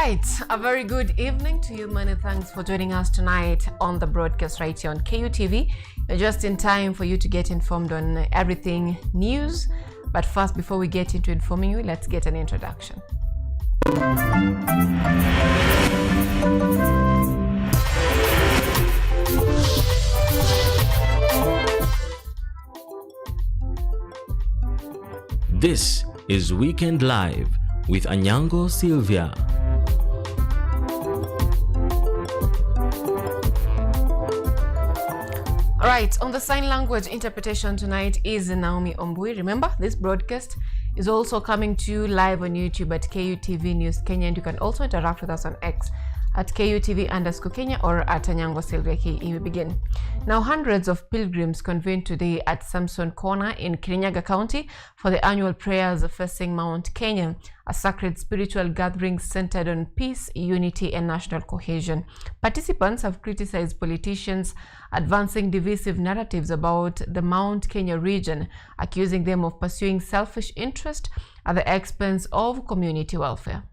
right, a very good evening to you. Many thanks for joining us tonight on the broadcast right here on KUTV. You're just in time for you to get informed on everything news. But first, before we get into informing you, let's get an introduction. This is Weekend Live with Anyango Slyvia. All right, on the sign language interpretation tonight is Naomi Ombui. Remember, this broadcast is also coming to you live on YouTube at KUTV News Kenya, and you can also interact with us on X at KUTV_Kenya or at Anyango Slyvia KE. We begin. Now, hundreds of pilgrims convened today at Samson Corner in Kirinyaga County for the annual prayers facing Mount Kenya, a sacred spiritual gathering centered on peace, unity, and national cohesion. Participants have criticized politicians advancing divisive narratives about the Mount Kenya region, accusing them of pursuing selfish interest at the expense of community welfare.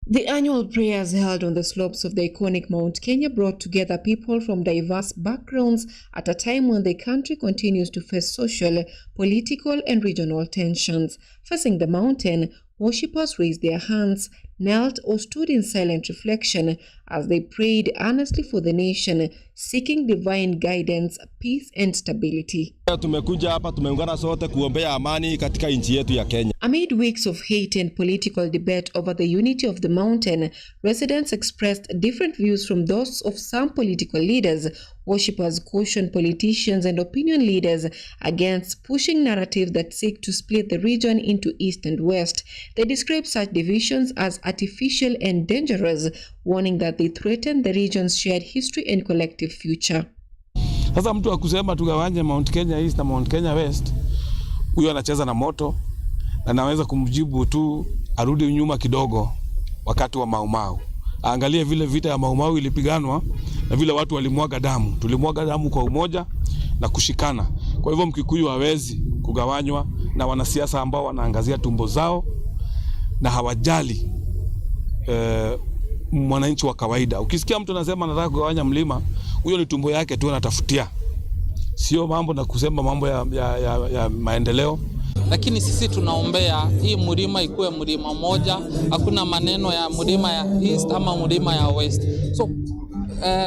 The annual prayers held on the slopes of the iconic Mount Kenya brought together people from diverse backgrounds at a time when the country continues to face social, political, and regional tensions. Facing the mountain, worshippers raised their hands, knelt, or stood in silent reflection as they prayed earnestly for the nation, seeking divine guidance, peace, and stability. Tumekuja hapa tumeungana sote kuombea amani katika nchi yetu ya Kenya. Amid weeks of hate and political debate over the unity of the mountain, residents expressed different views from those of some political leaders. Worshippers cautioned politicians and opinion leaders against pushing narratives that seek to split the region into east and west. They described such divisions as artificial and dangerous, warning that they threaten the region's shared history and collective future. Sasa mtu akusema tugawanye Mount Kenya East na Mount Kenya West, huyo anacheza na moto, na naweza kumjibu tu arudi nyuma kidogo wakati wa Maumau. Angalie vile vita ya Maumau ilipiganwa na vile watu walimwaga damu. Tulimwaga damu kwa umoja na kushikana. Kwa hivyo Mkikuyu hawezi kugawanywa na wanasiasa ambao wanaangazia tumbo zao na hawajali mwananchi wa kawaida. Ukisikia mtu anasema anataka kugawanya mlima, huyo ni tumbo yake tu anatafutia. Sio mambo na kusema mambo ya maendeleo. Lakini sisi tunaombea hii mlima ikuwe mlima moja, hakuna maneno ya mlima ya East ama mlima ya West. So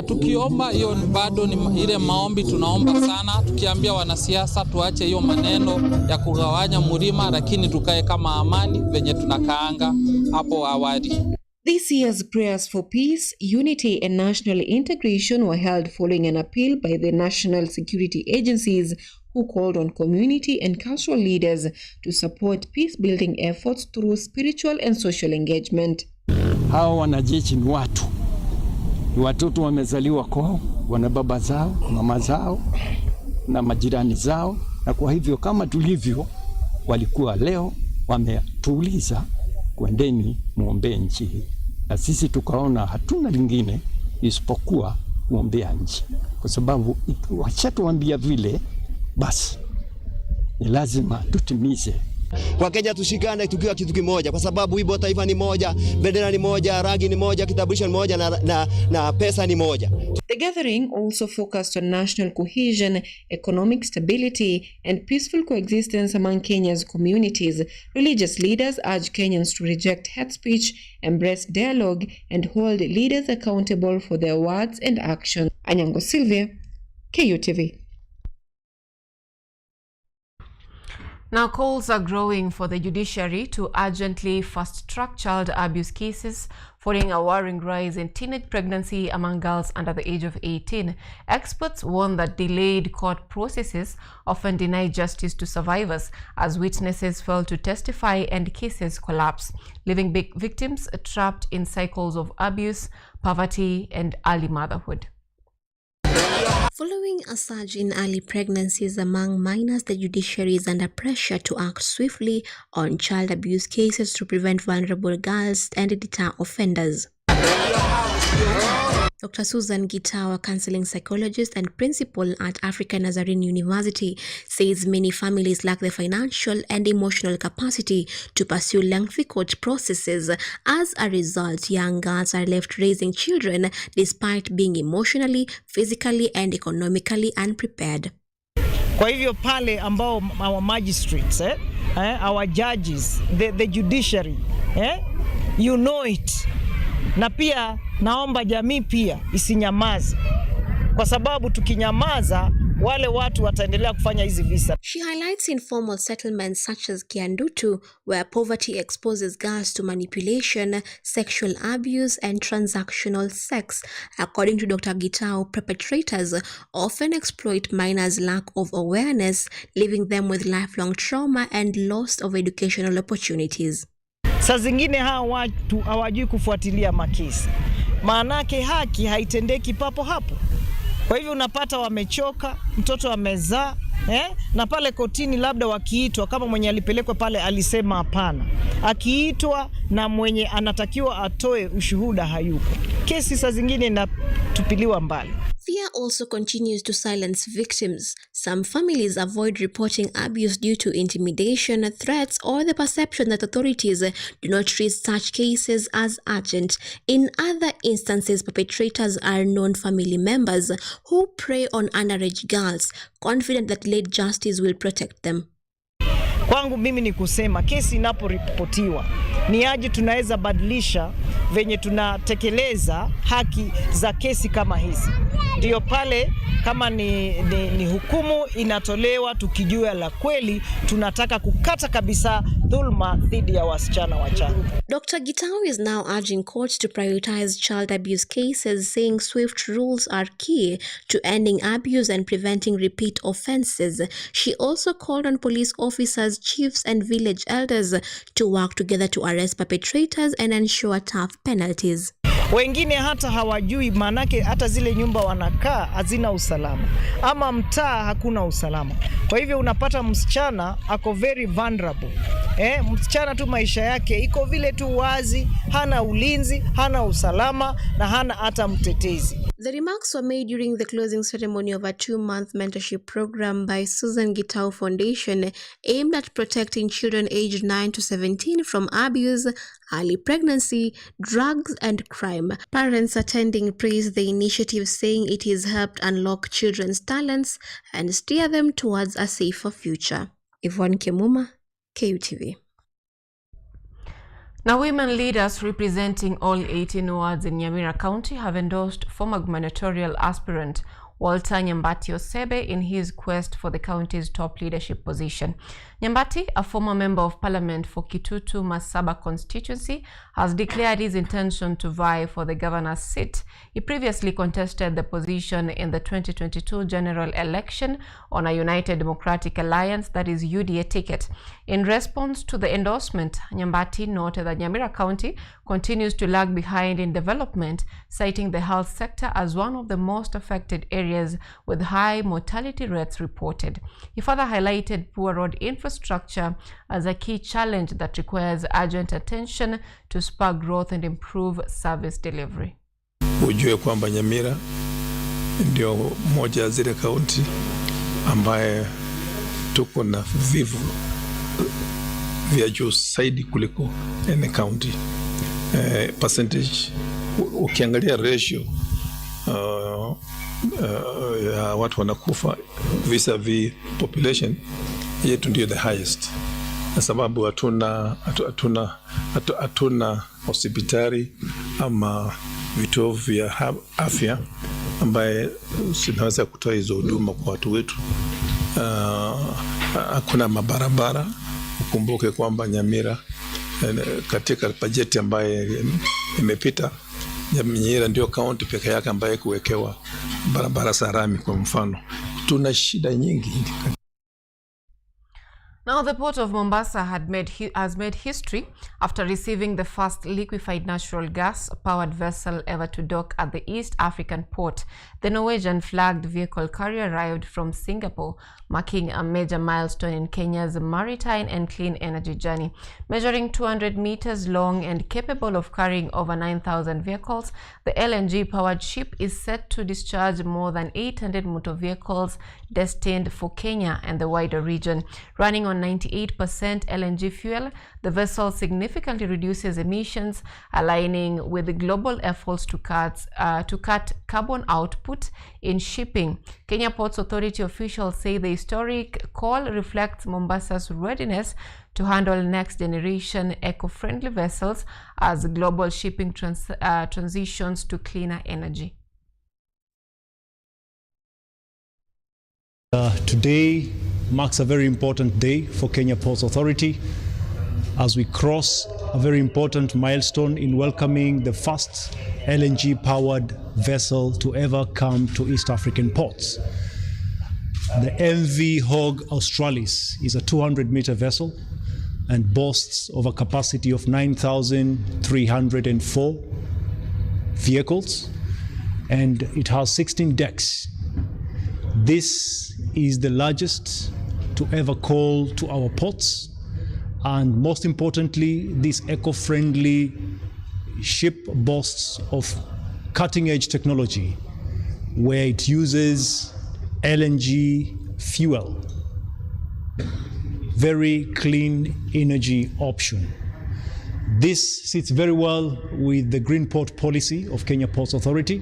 tukiomba hiyo bado ni ile maombi tunaomba sana, tukiambia wanasiasa tuache hiyo maneno ya kugawanya mlima, lakini tukae kama amani venye tunakaanga hapo awali. This year's prayers for peace, unity, and national integration were held following an appeal by the national security agencies who called on community and cultural leaders to support peace-building efforts through spiritual and social engagement. Hao wanajeshi ni watu. Ni watoto wamezaliwa kwao, wana baba zao, mama zao na majirani zao, na kwa hivyo kama tulivyo walikuwa leo wametuuliza kwendeni muombe nchi hii. Na sisi tukaona hatuna lingine isipokuwa kuombea nchi, kwa sababu wachatuambia vile, basi ni lazima tutimize. Kwa Kenya tushikane tukiwa kitu kimoja, kwa sababu wimbo taifa ni moja, bendera ni moja, rangi ni moja, kitambulisho ni moja na pesa ni moja. The gathering also focused on national cohesion, economic stability, and peaceful coexistence among Kenya's communities. Religious leaders urged Kenyans to reject hate speech, embrace dialogue, and hold leaders accountable for their words and actions. Anyango Slyvia, KUTV. Now, calls are growing for the judiciary to urgently fast-track child abuse cases following a worrying rise in teenage pregnancy among girls under the age of 18. Experts warn that delayed court processes often deny justice to survivors as witnesses fail to testify and cases collapse, leaving victims trapped in cycles of abuse, poverty, and early motherhood. Following a surge in early pregnancies among minors, the judiciary is under pressure to act swiftly on child abuse cases to prevent vulnerable girls and deter offenders. Dr. Susan Gitau, a counseling psychologist and principal at African Nazarene University, says many families lack the financial and emotional capacity to pursue lengthy court processes. As a result, young girls are left raising children despite being emotionally, physically, and economically unprepared. Kwa hivyo pale ambao our magistrates, our judges, the judiciary, you know it. Na pia naomba jamii pia isinyamaze, kwa sababu tukinyamaza wale watu wataendelea kufanya hizi visa. She highlights informal settlements such as Kiandutu, where poverty exposes girls to manipulation, sexual abuse, and transactional sex. According to Dr. Gitau, perpetrators often exploit minors' lack of awareness, leaving them with lifelong trauma and loss of educational opportunities. Saa zingine hawa watu hawajui kufuatilia makesi. Maanake haki haitendeki papo hapo. Kwa hivyo unapata wamechoka, mtoto amezaa, na pale kotini labda wakiitwa, kama mwenye alipelekwa pale alisema hapana. Akiitwa na mwenye anatakiwa atoe ushuhuda hayupo. Kesi saa zingine inatupiliwa mbali. Fear also continues to silence victims. Some families avoid reporting abuse due to intimidation, threats, or the perception that authorities do not treat such cases as urgent. In other instances, perpetrators are known family members who prey on underage girls, confident that late justice will protect them. Kwangu mimi ni kusema kesi inaporipotiwa ni aje tunaweza badilisha venye tunatekeleza haki za kesi kama hizi. Ndio pale kama ni hukumu inatolewa tukijua la kweli, tunataka kukata kabisa dhulma dhidi ya wasichana wachanga. Dr. Gitau is now urging courts to prioritize child abuse cases, saying swift rules are key to ending abuse and preventing repeat offenses. She also called on police officers, chiefs, and village elders to work together to arrest perpetrators and ensure tough penalties. Wengine hata hawajui, manake hata zile nyumba wanakaa hazina usalama, ama mtaa hakuna usalama. Kwa hivyo unapata msichana ako very vulnerable. Msichana tu maisha yake iko vile tu wazi, hana ulinzi, hana usalama na hana hata mtetezi. The remarks were made during the closing ceremony of a 2-month mentorship program by Susan Gitau Foundation aimed at protecting children aged 9 to 17 from abuse, early pregnancy, drugs, and crime. Parents attending praised the initiative, saying it has helped unlock children's talents and steer them towards a safer future. Yvonne Kemuma, KUTV. Now, women leaders representing all 18 wards in Nyamira County have endorsed former gubernatorial aspirant Walter Nyambati Osebe in his quest for the county's top leadership position. Nyambati, a former member of parliament for Kitutu Masaba constituency, has declared his intention to vie for the governor's seat. He previously contested the position in the 2022 general election on a United Democratic Alliance, that is UDA ticket. In response to the endorsement, Nyambati noted that Nyamira County continues to lag behind in development, citing the health sector as one of the most affected areas with high mortality rates reported. He further highlighted poor road infrastructure as a key challenge that requires urgent attention to spur growth and improve service delivery. Ujue kwamba Nyamira ndio moja ya zile kaunti ambaye tuko na vivu vya juu zaidi kuliko any county. Percentage, ukiangalia ratio ya watu wanakufa vis-a-vis population yetu ndio the highest, na sababu hatuna hospitali ama vituo vya afya ambaye sinaweza kutoa hizo huduma kwa watu wetu. Hakuna mabarabara. Ukumbuke kwamba Nyamira katika bajeti ambaye imepita, Nyamira ndio kaunti pekee yake ambaye kuwekewa barabara za lami. Kwa mfano, tuna shida nyingi. Now, the port of Mombasa has made history after receiving the first liquefied natural gas-powered vessel ever to dock at the East African port. The Norwegian-flagged vehicle carrier arrived from Singapore, marking a major milestone in Kenya's maritime and clean energy journey. Measuring 200 meters long and capable of carrying over 9,000 vehicles, the LNG-powered ship is set to discharge more than 800 motor vehicles destined for Kenya and the wider region. Running on 98% LNG fuel, the vessel significantly reduces emissions, aligning with the global efforts to cut carbon output in shipping. Kenya Ports Authority officials say the historic call reflects Mombasa's readiness to handle next-generation eco-friendly vessels as global shipping transitions to cleaner energy. Today marks a very important day for Kenya Ports Authority as we cross a very important milestone in welcoming the first LNG-powered vessel to ever come to East African ports. The MV Hog Australis is a 200-meter vessel and boasts of a capacity of 9,304 vehicles, and it has 16 decks. This is the largest to ever call to our ports, and most importantly, this eco-friendly ship boasts of cutting-edge technology where it uses LNG fuel, very clean energy option. This sits very well with the Green Port policy of Kenya Ports Authority,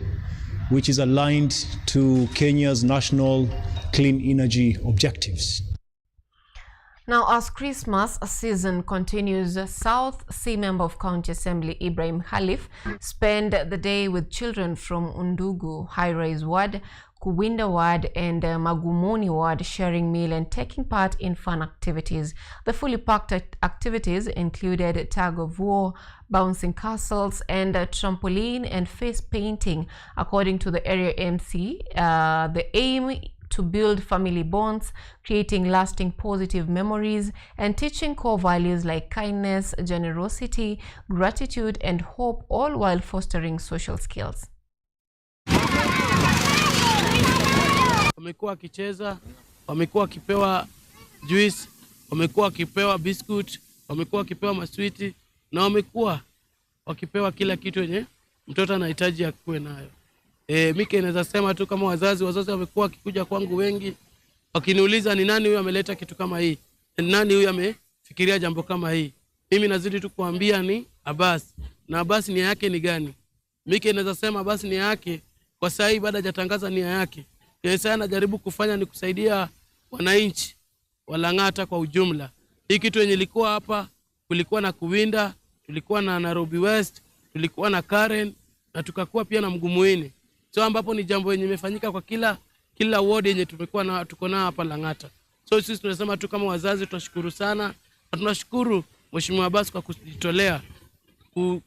which is aligned to Kenya's national clean energy objectives. Now, as Christmas season continues, South Sea Member of County Assembly Ibrahim Khalif spent the day with children from Undugu, High Rise Ward, Kuwinda Ward and Magumoni Ward, sharing meal and taking part in fun activities. The fully packed activities included tug of war, bouncing castles, and trampoline and face painting. According to the area MC, the aim to build family bonds, creating lasting positive memories, and teaching core values like kindness, generosity, gratitude, and hope, all while fostering social skills. Wamekuwa wakicheza, wamekuwa wakipewa juice, wamekuwa wakipewa biscuit, wamekuwa wakipewa maswiti, na wamekuwa wakipewa kila kitu yenye mtoto anahitaji akuwe nayo. Mimi naweza sema tu kama wazazi wamekuwa wakikuja kwangu wengi wakiniuliza ni nani huyu ameleta kitu kama hii, ni nani huyu amefikiria jambo kama hii. Mimi nazidi tu kuambia ni Abbas, na Abbas nia yake ni gani? Mimi naweza sema Abbas nia yake kwa sasa hivi baada hajatangaza nia yake, yeye anajaribu kufanya ni kusaidia wananchi wa Lang'ata kwa ujumla. Hii kitu yenye ilikuwa hapa, kulikuwa na Kuwinda, tulikuwa na Nairobi West, tulikuwa na Karen, na tukakuwa pia na Mgumuini. So ambapo ni jambo yenye imefanyika kwa kila ward yenye tuko na hapa Lang'ata. So sisi tunasema tu kama wazazi tunashukuru sana, na tunashukuru Mheshimiwa Abbas kwa kujitolea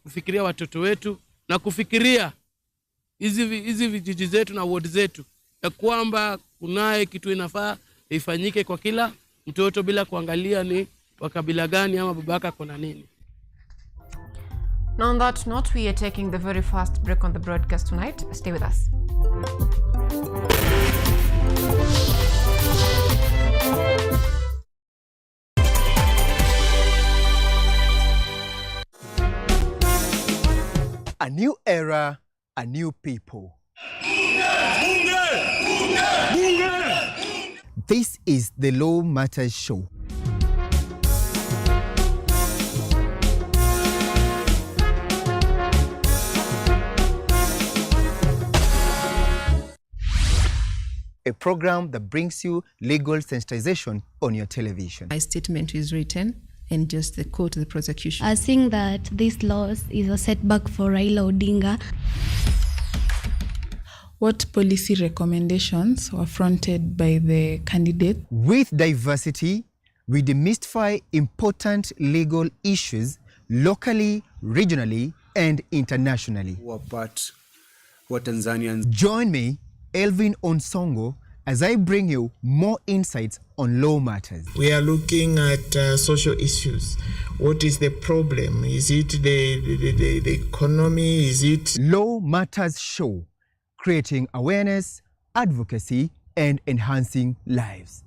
kufikiria watoto wetu na kufikiria hizi vijiji zetu na ward zetu, ya kwamba kunaye kitu inafaa ifanyike kwa kila mtoto bila kuangalia ni wa kabila gani ama babaka kona nini. Now on that note, we are taking the very first break on the broadcast tonight. Stay with us. A new era, a new people. This is the Law Matters Show. A program that brings you legal sensitization on your television. My statement is written and just the quote the prosecution. I think that this loss is a setback for Raila Odinga. What policy recommendations were fronted by the candidate? With diversity, we demystify important legal issues locally, regionally, and internationally. What Tanzanians. Join me, Elvin Onsongo, as I bring you more insights on law matters. We are looking at social issues. What is the problem? Is it the economy? Is it... Law Matters Show, creating awareness, advocacy, and enhancing lives.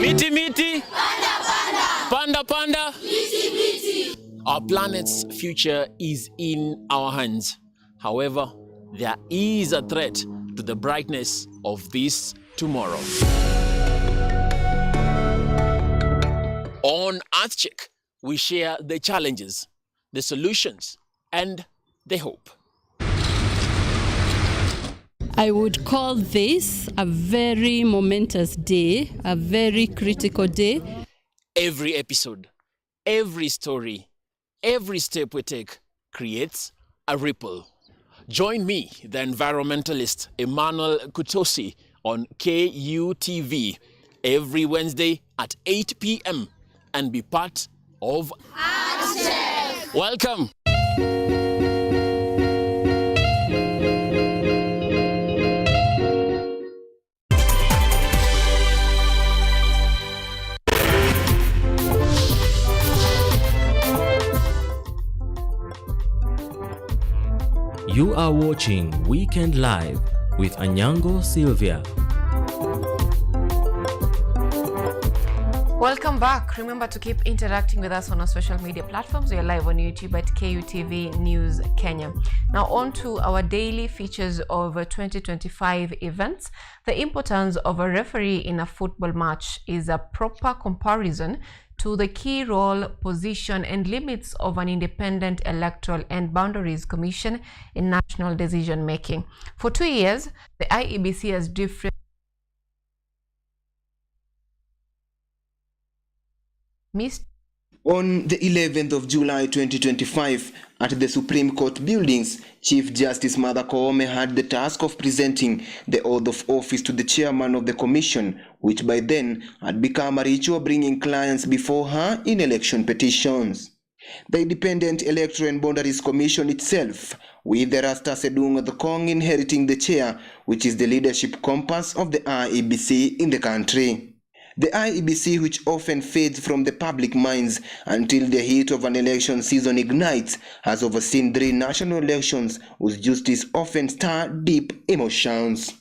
Miti miti, panda panda, miti miti. Our planet's future is in our hands. However, there is a threat to the brightness of this tomorrow. On EarthCheck, we share the challenges, the solutions, and the hope. I would call this a very momentous day, a very critical day. Every episode, every story, every step we take creates a ripple. Join me, the environmentalist Emmanuel Kutosi, on KUTV every Wednesday at 8 p.m. and be part of EarthCheck. Welcome. You are watching Weekend Live with Anyango Sylvia. Welcome back. Remember to keep interacting with us on our social media platforms. We are live on YouTube at KUTV News Kenya. Now on to our daily features of 2025 events. The importance of a referee in a football match is a proper comparison to the key role, position, and limits of an independent electoral and boundaries commission in national decision making. For 2 years, the IEBC has different On the 11th of July 2025, at the Supreme Court buildings, Chief Justice Martha Koome had the task of presenting the oath of office to the chairman of the commission, which by then had become a ritual bringing clients before her in election petitions. The Independent Electoral and Boundaries Commission itself, with the Rasta Sedung the Kong inheriting the chair, which is the leadership compass of the IEBC in the country. The IEBC, which often fades from the public minds until the heat of an election season ignites, has overseen 3 national elections whose justice often stir deep emotions.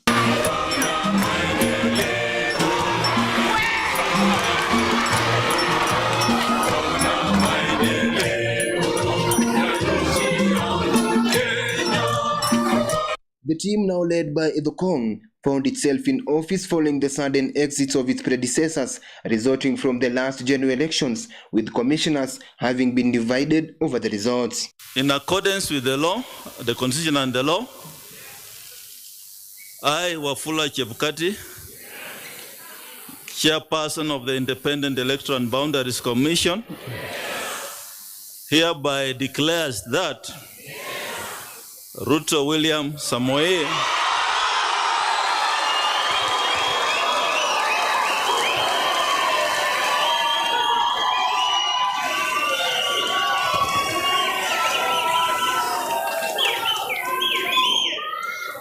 The team, now led by Edokong, found itself in office following the sudden exits of its predecessors resulting from the last general elections, with commissioners having been divided over the results. In accordance with the law, the constitution and the law, I, Wafula Chebukati, chairperson of the Independent Electoral and Boundaries Commission, hereby declares that Ruto William Samoei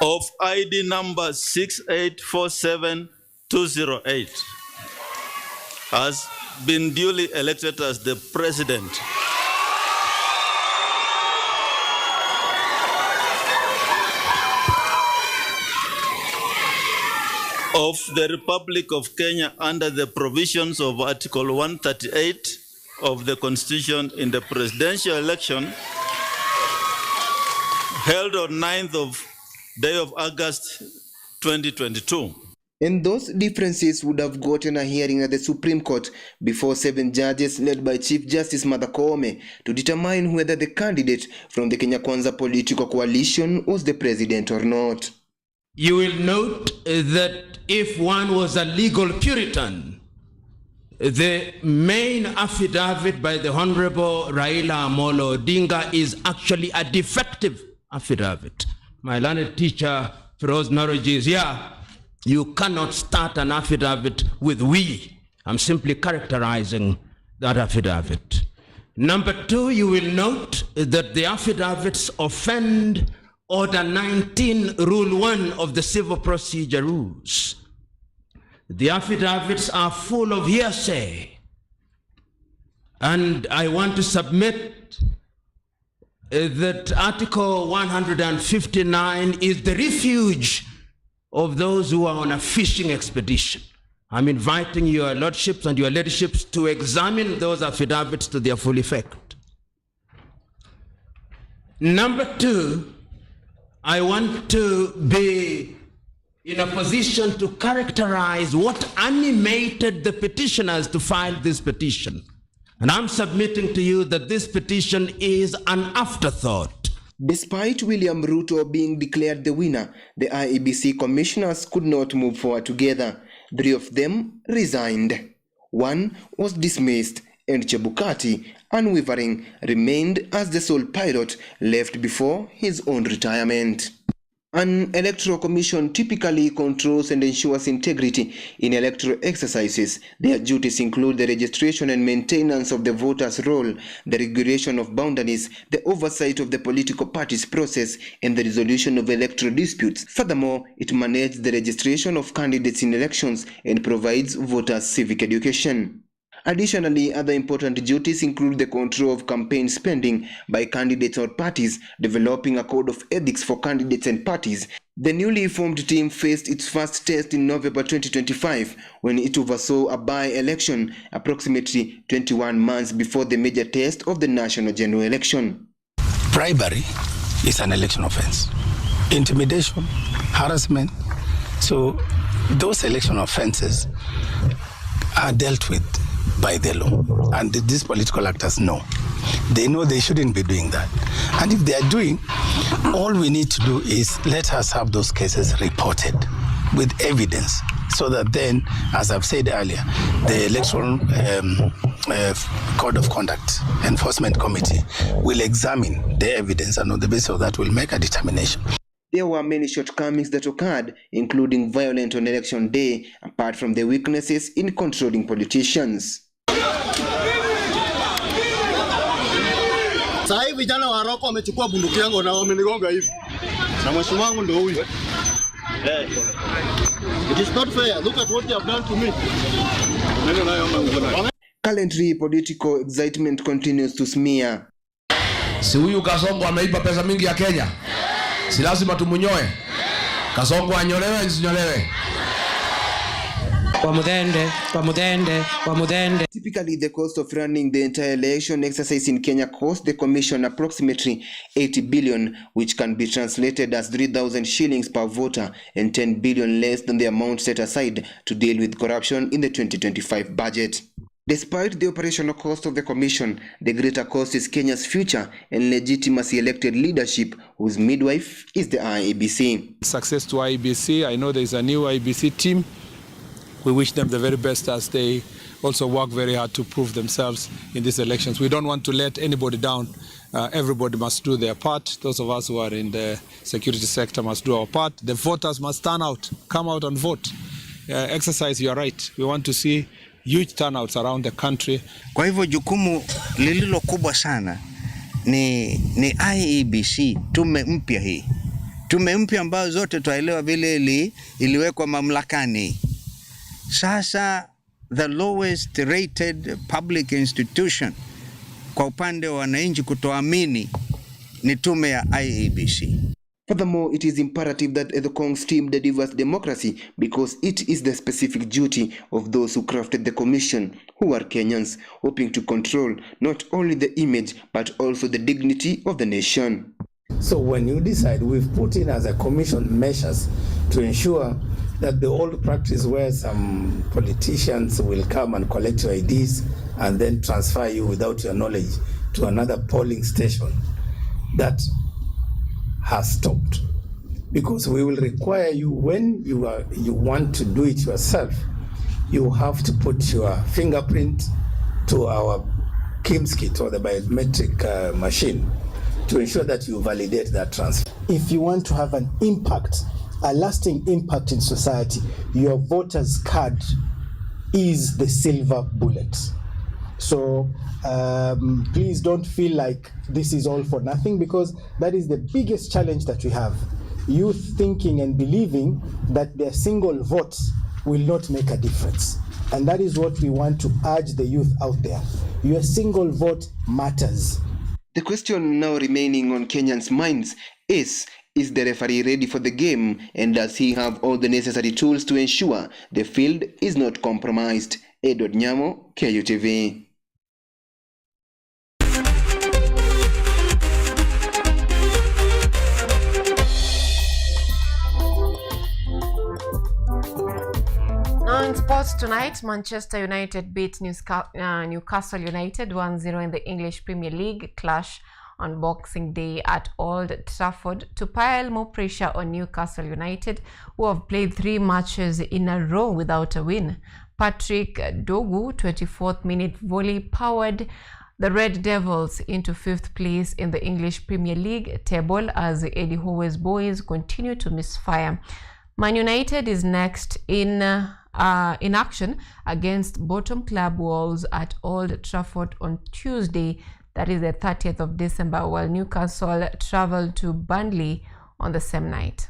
of ID number 6847208 has been duly elected as the president of the Republic of Kenya under the provisions of Article 138 of the Constitution in the presidential election held on 9th of day of August 2022. And those differences would have gotten a hearing at the Supreme Court before 7 judges led by Chief Justice Martha Koome to determine whether the candidate from the Kenya Kwanza political coalition was the president or not. you will note that if one was a legal Puritan, the main affidavit by the Honorable Raila Amolo Odinga is actually a defective affidavit. My learned teacher, Feroz Naroji, is here. You cannot start an affidavit with "we." I'm simply characterizing that affidavit. Number two, you will note that the affidavits offend Order 19, Rule 1 of the Civil Procedure Rules. The affidavits are full of hearsay. And I want to submit that Article 159 is the refuge of those who are on a fishing expedition. I'm inviting your lordships and your ladyships to examine those affidavits to their full effect. Number two, I want to be in a position to characterize what animated the petitioners to file this petition. And I'm submitting to you that this petition is an afterthought. Despite William Ruto being declared the winner, the IEBC commissioners could not move forward together. 3 of them resigned. 1 was dismissed, and Chebukati, unwavering, remained as the sole pilot left before his own retirement. An electoral commission typically controls and ensures integrity in electoral exercises. Their duties include the registration and maintenance of the voters' roll, the regulation of boundaries, the oversight of the political parties process, and the resolution of electoral disputes. Furthermore, it manages the registration of candidates in elections and provides voters civic education. Additionally, other important duties include the control of campaign spending by candidates or parties, developing a code of ethics for candidates and parties. The newly formed team faced its first test in November 2025 when it oversaw a by-election approximately 21 months before the major test of the national general election. Bribery is an election offense. Intimidation, harassment. So those election offenses are dealt with by the law, and these political actors know. They know they shouldn't be doing that. And if they are doing, all we need to do is let us have those cases reported with evidence, so that then, as I've said earlier, the Electoral Code of Conduct Enforcement Committee will examine the evidence, and on the basis of that will make a determination. There were many shortcomings that occurred, including violence on election day, apart from the weaknesses in controlling politicians. Sasa vijana wa Roko wamechukua bunduki yangu na wamenigonga hivi. Na mheshimiwa wangu ndio huyu. It is not fair. Look at what they have done to me. Currently, political excitement continues to smear. Si huyu Kasongo ameiba pesa mingi ya Kenya. Si lazima tumunyoe. Kasongo anyolewe asinyolewe. Typically, the cost of running the entire election exercise in Kenya cost the commission approximately 80 billion, which can be translated as 3,000 shillings per voter and 10 billion less than the amount set aside to deal with corruption in the 2025 budget. Despite the operational cost of the commission, the greater cost is Kenya's future and legitimacy elected leadership, whose midwife is the IEBC. Success to IEBC. I know there is a new IEBC team. We wish them the very best as they also work very hard to prove themselves in these elections. We don't want to let anybody down. Everybody must do their part. Those of us who are in the security sector must do our part. The voters must turn out, come out and vote. Exercise your right. We want to see huge turnouts around the country. Kwa hivyo jukumu lililo kubwa sana ni IEBC, tume mpya hii. Tume mpya ambayo zote tuelewa vile iliwekwa mamlakani. Sasa the lowest rated public institution kwa upande wa wananchi kutoamini ni tume ya IEBC. Furthermore, it is imperative that the Kong's team delivers democracy because it is the specific duty of those who crafted the commission, who are Kenyans, hoping to control not only the image but also the dignity of the nation. So when you decide, we've put in as a commission measures to ensure that the old practice where some politicians will come and collect your IDs and then transfer you without your knowledge to another polling station, that has stopped. because we will require you, when you want to do it yourself, you have to put your fingerprint to our KIMS kit or the biometric machine to ensure that you validate that transfer. If you want to have an impact, a lasting impact in society, your voter's card is the silver bullet. So please don't feel like this is all for nothing, because that is the biggest challenge that we have. Youth thinking and believing that their single vote will not make a difference. And that is what we want to urge the youth out there. Your single vote matters. The question now remaining on Kenyans' minds is the referee ready for the game, and does he have all the necessary tools to ensure the field is not compromised? Edward Nyamo, KUTV. Now in sports tonight, Manchester United beat Newcastle United 1-0 in the English Premier League clash on Boxing Day at Old Trafford to pile more pressure on Newcastle United, who have played 3 matches in a row without a win. Patrick Dogu 24th minute volley powered the Red Devils into 5th place in the English Premier League table as Eddie Howe's boys continue to misfire. Man United is next in action against bottom club Wolves at Old Trafford on Tuesday, that is the 30th of December, while Newcastle travel to Burnley on the same night.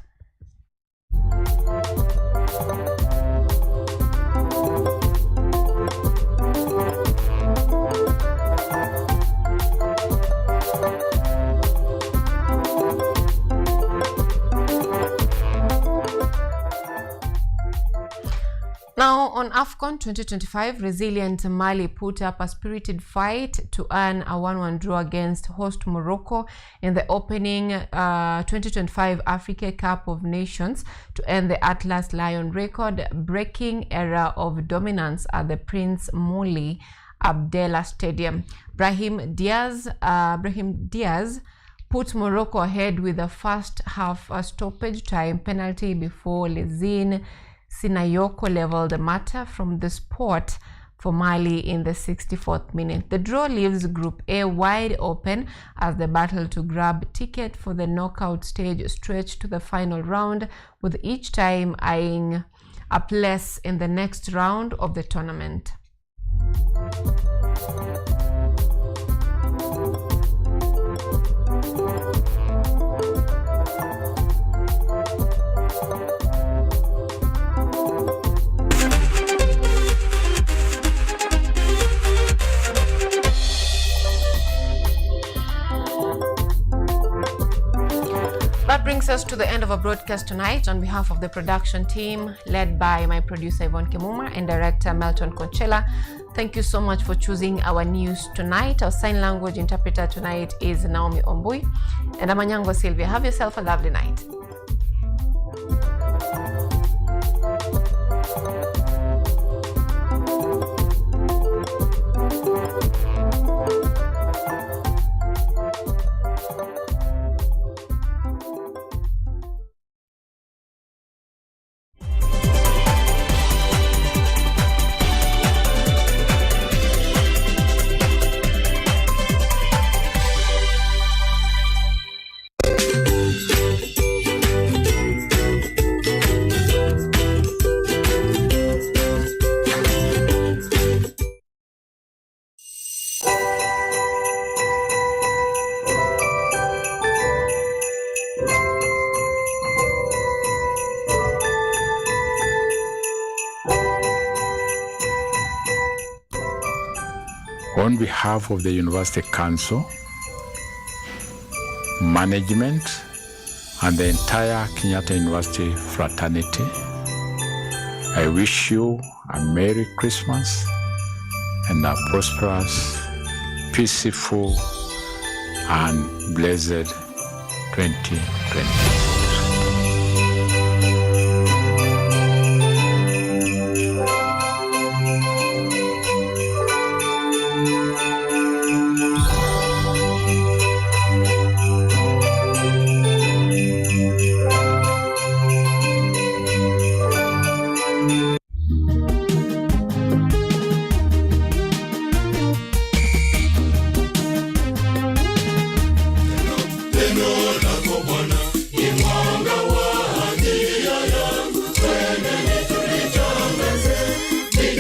Now, on AFCON 2025, resilient Mali put up a spirited fight to earn a 1-1 draw against host Morocco in the opening 2025 Africa Cup of Nations to end the Atlas Lion record-breaking era of dominance at the Prince Moulay Abdallah Stadium. Brahim Diaz put Morocco ahead with the first half stoppage time penalty before Lezine Sinayoko leveled the matter from the spot for Mali in the 64th minute. The draw leaves Group A wide open as the battle to grab ticket for the knockout stage stretched to the final round, with each time eyeing a place in the next round of the tournament. That brings us to the end of our broadcast tonight. On behalf of the production team, led by my producer Yvonne Kemuma and director Melton Conchela, thank you so much for choosing our news tonight. Our sign language interpreter tonight is Naomi Ombui, and I'm Anyango Sylvia. Have yourself a lovely night. On behalf of the University Council, management, and the entire Kenyatta University fraternity, I wish you a Merry Christmas and a prosperous, peaceful, and blessed 2020.